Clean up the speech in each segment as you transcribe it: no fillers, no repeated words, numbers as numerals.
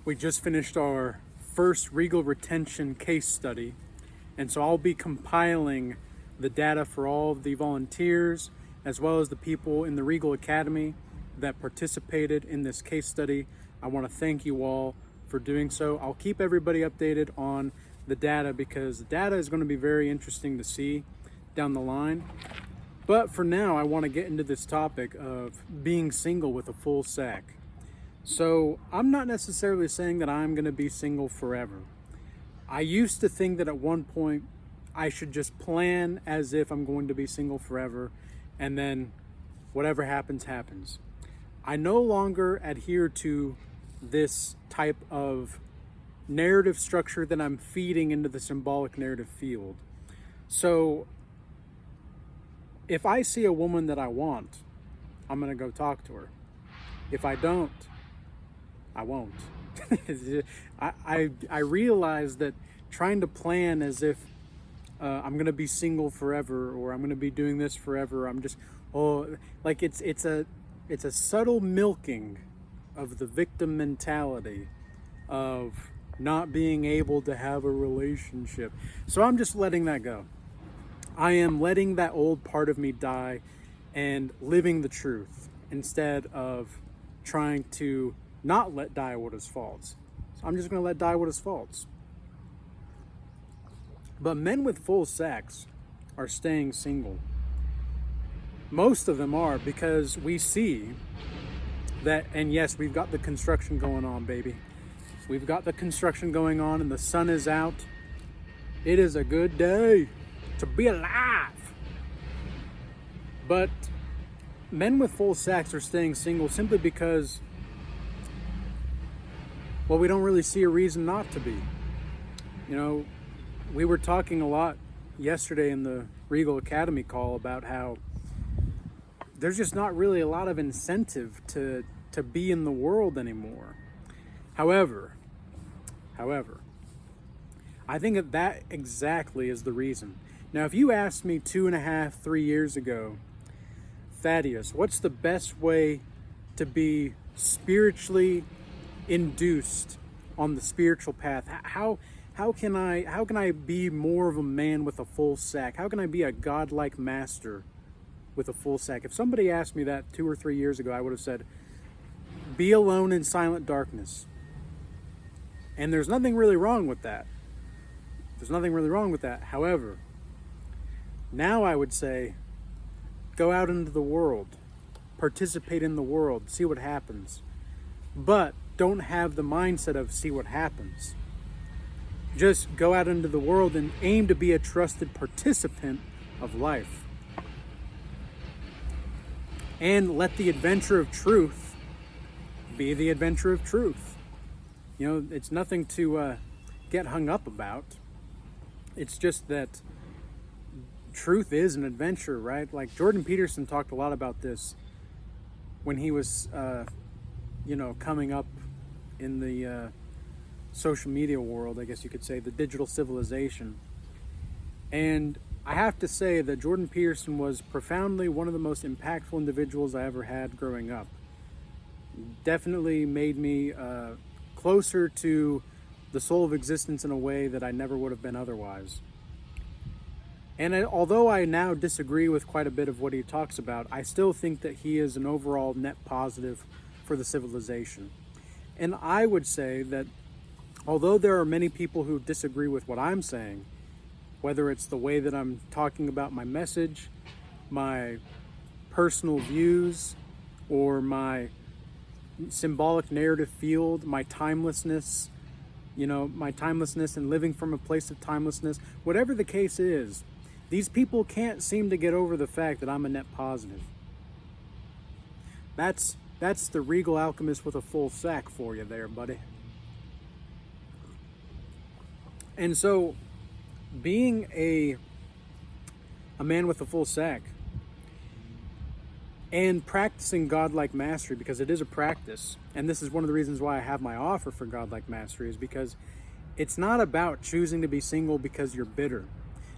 We just finished our first Regal retention case study, and so I'll be compiling the data for all of the volunteers as well as the people in the Regal Academy that participated in this case study. I want to thank you all for doing so. I'll keep everybody updated on the data because the data is going to be very interesting to see down the line. But for now, I want to get into this topic of being single with a full sack. So I'm not necessarily saying that I'm going to be single forever. I used to think that at one point I should just plan as if I'm going to be single forever, and then whatever happens, happens. I no longer adhere to this type of narrative structure that I'm feeding into the symbolic narrative field. So if I see a woman that I want, I'm going to go talk to her. If I don't, I won't. I realize that trying to plan as if I'm going to be single forever, or I'm going to be doing this forever, I'm just, like it's a subtle milking of the victim mentality of not being able to have a relationship. So I'm just letting that go. I am letting that old part of me die and living the truth instead of trying to not let die what is false. So I'm just going to let die what is false. But men with full sacks are staying single. Most of them are, because we see that, and yes, we've got the construction going on, baby. We've got the construction going on and the sun is out. It is a good day to be alive. But men with full sacks are staying single simply because, well, we don't really see a reason not to be. You know, we were talking a lot yesterday in the Regal Academy call about how there's just not really a lot of incentive to be in the world anymore. However, I think that exactly is the reason. Now, if you asked me 2.5, 3 years ago, Thaddeus, what's the best way to be spiritually induced on the spiritual path? How can I be more of a man with a full sack? How can I be a godlike master with a full sack? If somebody asked me that 2 or 3 years ago, I would have said, be alone in silent darkness. And there's nothing really wrong with that. However, now I would say, go out into the world, participate in the world, see what happens. But don't have the mindset of see what happens. Just go out into the world and aim to be a trusted participant of life. And let the adventure of truth be the adventure of truth. You know, it's nothing to get hung up about. It's just that truth is an adventure, right? Like Jordan Peterson talked a lot about this when he was, coming up in the social media world, I guess you could say, the digital civilization. And I have to say that Jordan Peterson was profoundly one of the most impactful individuals I ever had growing up. Definitely made me closer to the soul of existence in a way that I never would have been otherwise. And although I now disagree with quite a bit of what he talks about, I still think that he is an overall net positive for the civilization. And I would say that although there are many people who disagree with what I'm saying, whether it's the way that I'm talking about my message, my personal views, or my symbolic narrative field, my timelessness, and living from a place of timelessness, whatever the case is, these people can't seem to get over the fact that I'm a net positive. That's the Regal alchemist with a full sack for you there, buddy. And so, being a man with a full sack and practicing godlike mastery, because it is a practice, and this is one of the reasons why I have my offer for godlike mastery, is because it's not about choosing to be single because you're bitter.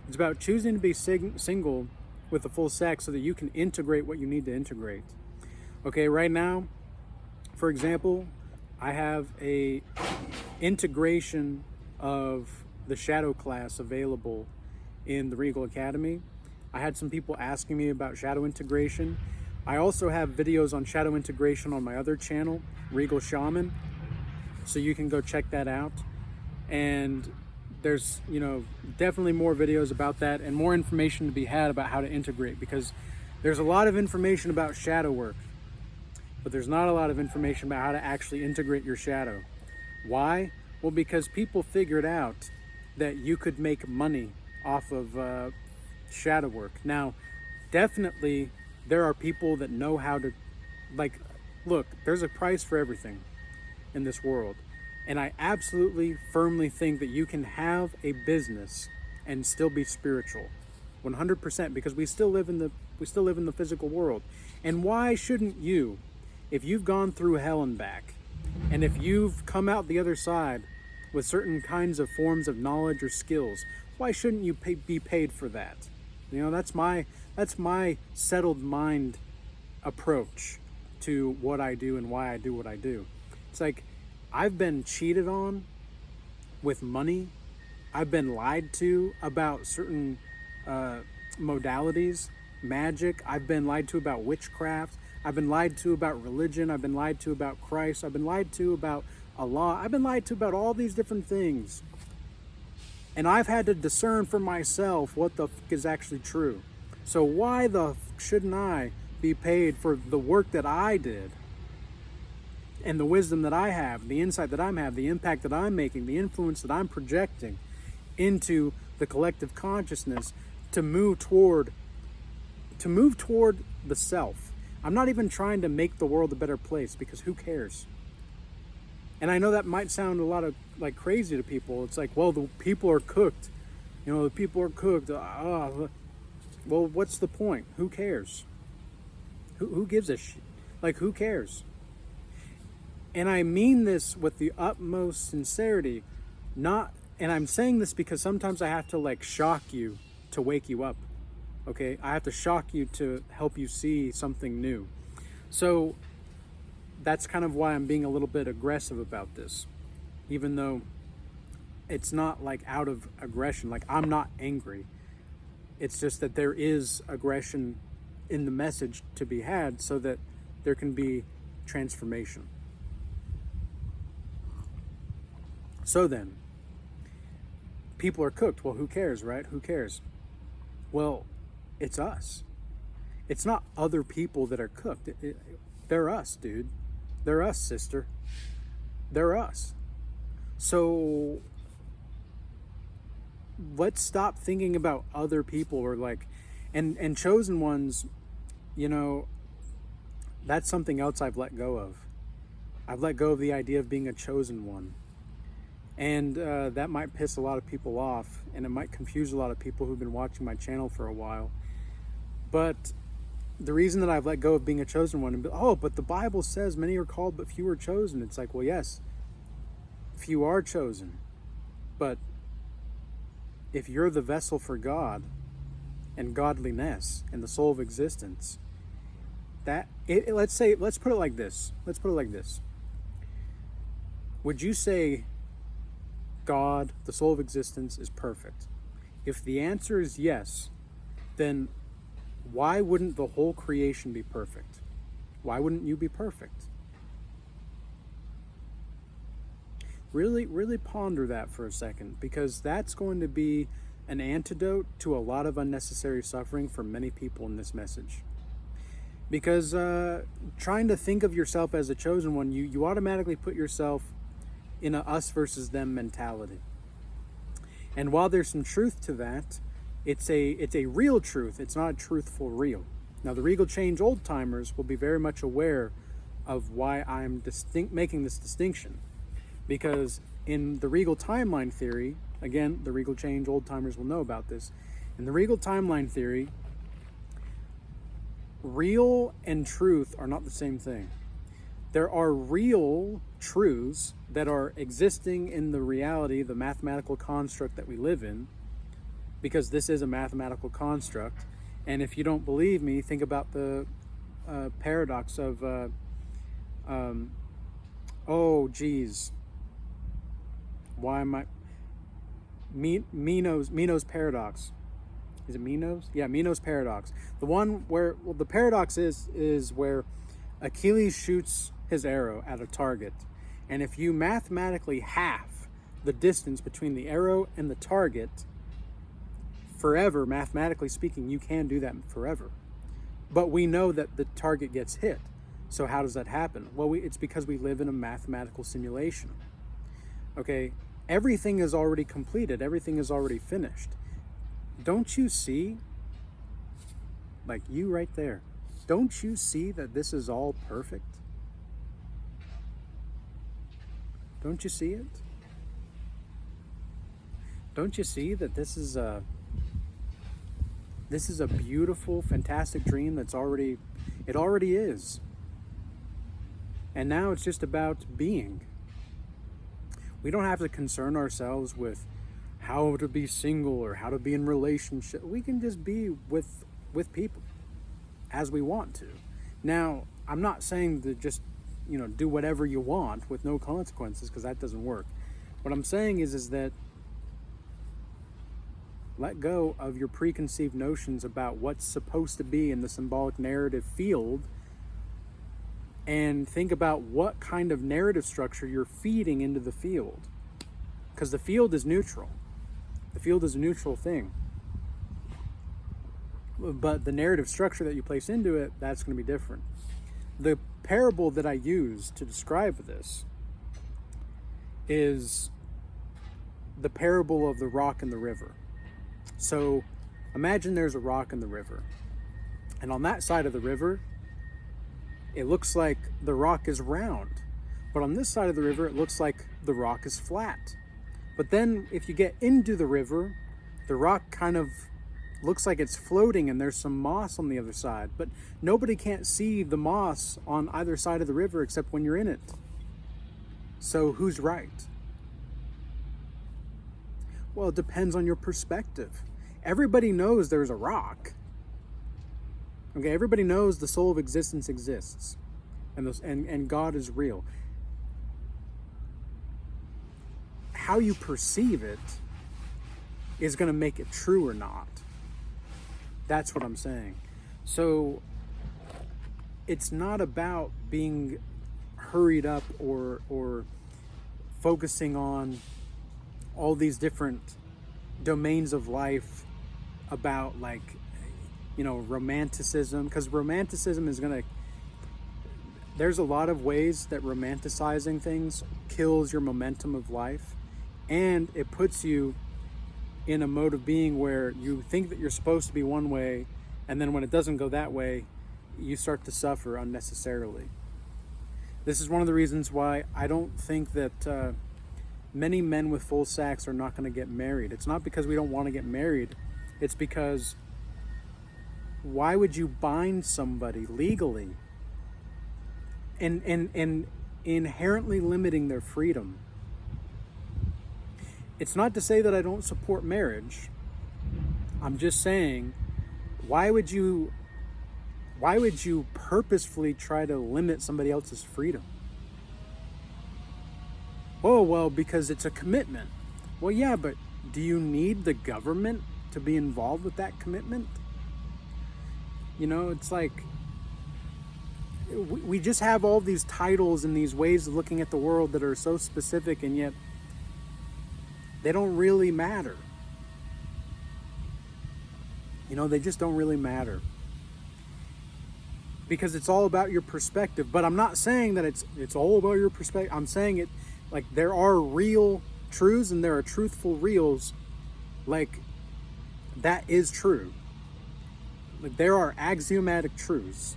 It's about choosing to be single with a full sack so that you can integrate what you need to integrate. Okay, right now, for example, I have a integration of the shadow class available in the Regal Academy. I had some people asking me about shadow integration. I also have videos on shadow integration on my other channel, Regal Shaman, so you can go check that out. And there's, definitely more videos about that and more information to be had about how to integrate, because there's a lot of information about shadow work, but there's not a lot of information about how to actually integrate your shadow. Why? Well, because people figured out that you could make money off of shadow work. Now, definitely there are people that know how to, look, there's a price for everything in this world. And I absolutely firmly think that you can have a business and still be spiritual. 100%, because we still live in the physical world. And why shouldn't you, if you've gone through hell and back, and if you've come out the other side with certain kinds of forms of knowledge or skills, why shouldn't you be paid for that? That's my settled mind approach to what I do and why I do what I do. It's like, I've been cheated on with money. I've been lied to about certain modalities, magic. I've been lied to about witchcraft. I've been lied to about religion. I've been lied to about Christ. I've been lied to about Allah. I've been lied to about all these different things. And I've had to discern for myself what the fuck is actually true. So why the fuck shouldn't I be paid for the work that I did? And the wisdom that I have, the insight that I have, the impact that I'm making, the influence that I'm projecting into the collective consciousness to move toward the self. I'm not even trying to make the world a better place, because who cares? And I know that might sound a lot of like crazy to people. It's like, well, the people are cooked. The people are cooked. Well, what's the point? Who cares? Who gives a shit? Like, who cares? And I mean this with the utmost sincerity, and I'm saying this because sometimes I have to shock you to wake you up, okay? I have to shock you to help you see something new. So that's kind of why I'm being a little bit aggressive about this, even though it's not out of aggression. I'm not angry. It's just that there is aggression in the message to be had so that there can be transformation. So then, people are cooked. Well, who cares, right? Who cares? Well, it's us. It's not other people that are cooked. They're us, dude. They're us, sister. They're us. So let's stop thinking about other people or and chosen ones, that's something else I've let go of. I've let go of the idea of being a chosen one. And that might piss a lot of people off, and it might confuse a lot of people who've been watching my channel for a while. But the reason that I've let go of being a chosen one, but the Bible says many are called but few are chosen. It's like, well, yes, few are chosen. But if you're the vessel for God and godliness and the soul of existence, let's put it like this. Would you say God, the soul of existence, is perfect? If the answer is yes, then why wouldn't the whole creation be perfect? Why wouldn't you be perfect? Really, really ponder that for a second, because that's going to be an antidote to a lot of unnecessary suffering for many people in this message. Because trying to think of yourself as a chosen one, you automatically put yourself in a us versus them mentality. And while there's some truth to that, it's a real truth. It's not a truthful real. Now, the Regal Change old timers will be very much aware of why I'm making this distinction. Because in the Regal timeline theory, again, the Regal Change old timers will know about this. In the Regal timeline theory, real and truth are not the same thing. There are real truths that are existing in the reality, the mathematical construct that we live in, because this is a mathematical construct. And if you don't believe me, think about the paradox of Oh, geez. Why am I... Meno's paradox. Is it Meno's? Yeah, Meno's paradox. The one where, well, the paradox is where Achilles shoots his arrow at a target. And if you mathematically half the distance between the arrow and the target, forever, mathematically speaking, you can do that forever. But we know that the target gets hit. So how does that happen? Well, it's because we live in a mathematical simulation. Okay, everything is already completed. Everything is already finished. Don't you see, like you right there, don't you see that this is all perfect? Don't you see it? Don't you see that this is a beautiful, fantastic dream it already is. And now it's just about being. We don't have to concern ourselves with how to be single or how to be in relationship. We can just be with people as we want to. Now, I'm not saying to just, do whatever you want with no consequences, because that doesn't work. What I'm saying is that let go of your preconceived notions about what's supposed to be in the symbolic narrative field, and think about what kind of narrative structure you're feeding into the field. Because the field is neutral. The field is a neutral thing. But the narrative structure that you place into it, that's going to be different. The parable that I use to describe this is the parable of the rock and the river. So imagine there's a rock in the river. And on that side of the river, it looks like the rock is round. But on this side of the river, it looks like the rock is flat. But then if you get into the river, the rock kind of looks like it's floating and there's some moss on the other side. But nobody can't see the moss on either side of the river except when you're in it. So who's right? Well, it depends on your perspective. Everybody knows there's a rock. Okay, everybody knows the soul of existence exists, and God is real. How you perceive it is going to make it true or not. That's what I'm saying. So it's not about being hurried up or focusing on all these different domains of life about romanticism, because romanticism is there's a lot of ways that romanticizing things kills your momentum of life, and it puts you in a mode of being where you think that you're supposed to be one way, and then when it doesn't go that way, you start to suffer unnecessarily. This is one of the reasons why I don't think that many men with full sacks are not going to get married. It's not because we don't want to get married. It's because why would you bind somebody legally and inherently limiting their freedom? It's not to say that I don't support marriage. I'm just saying, why would you purposefully try to limit somebody else's freedom? Oh, well, because it's a commitment. Well, yeah, but do you need the government to be involved with that commitment? It's like we just have all these titles and these ways of looking at the world that are so specific, and yet they don't really matter. They just don't really matter. Because it's all about your perspective. But I'm not saying that it's all about your perspective. I'm saying it like there are real truths and there are truthful reals. Like, that is true. Like, there are axiomatic truths.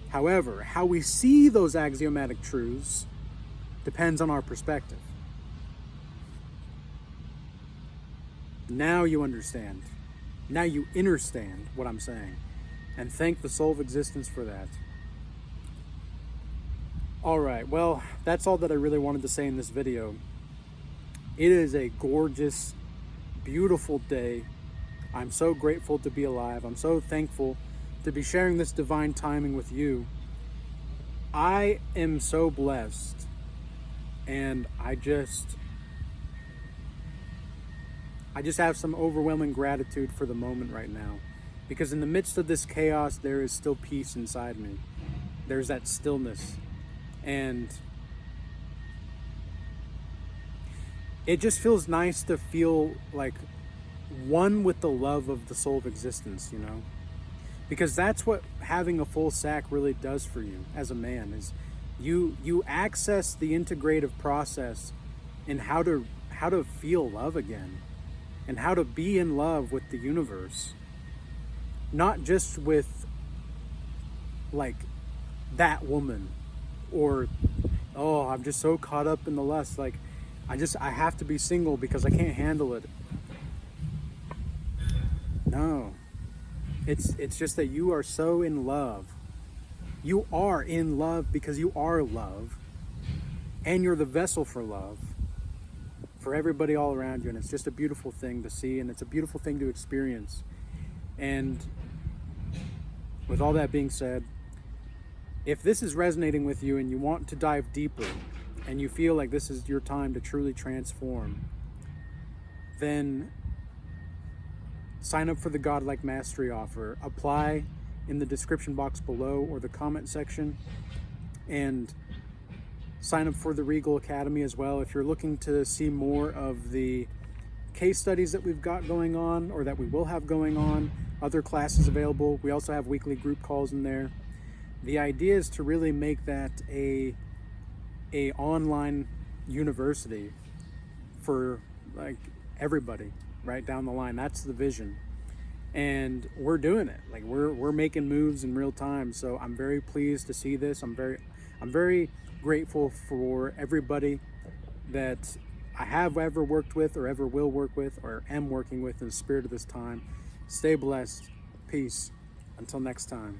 However, how we see those axiomatic truths depends on our perspective. Now you understand. Now you understand what I'm saying. And thank the soul of existence for that. Alright, well, that's all that I really wanted to say in this video. It is a gorgeous, beautiful day. I'm so grateful to be alive. I'm so thankful to be sharing this divine timing with you. I am so blessed And I just have some overwhelming gratitude for the moment right now, because in the midst of this chaos there is still peace inside me. There's that stillness, and it just feels nice to feel like one with the love of the soul of existence, because that's what having a full sack really does for you as a man. Is you access the integrative process in how to feel love again, and how to be in love with the universe, not just with like that woman, or oh, I'm just so caught up in the lust, like I have to be single because I can't handle it. No, it's just that you are so in love. You are in love because you are love, and you're the vessel for love for everybody all around you, and it's just a beautiful thing to see, and it's a beautiful thing to experience. And with all that being said, if this is resonating with you and you want to dive deeper, and you feel like this is your time to truly transform, then sign up for the Godlike Mastery offer. Apply in the description box below or the comment section, and sign up for the Regal Academy as well if you're looking to see more of the case studies that we've got going on, or that we will have going on, other classes available. We also have weekly group calls in there. The idea is to really make that a online university for like everybody right down the line. That's the vision, and we're doing it. Like we're making moves in real time. So I'm very pleased to see this. I'm very grateful for everybody that I have ever worked with, or ever will work with, or am working with in the spirit of this time. Stay blessed. Peace. Until next time.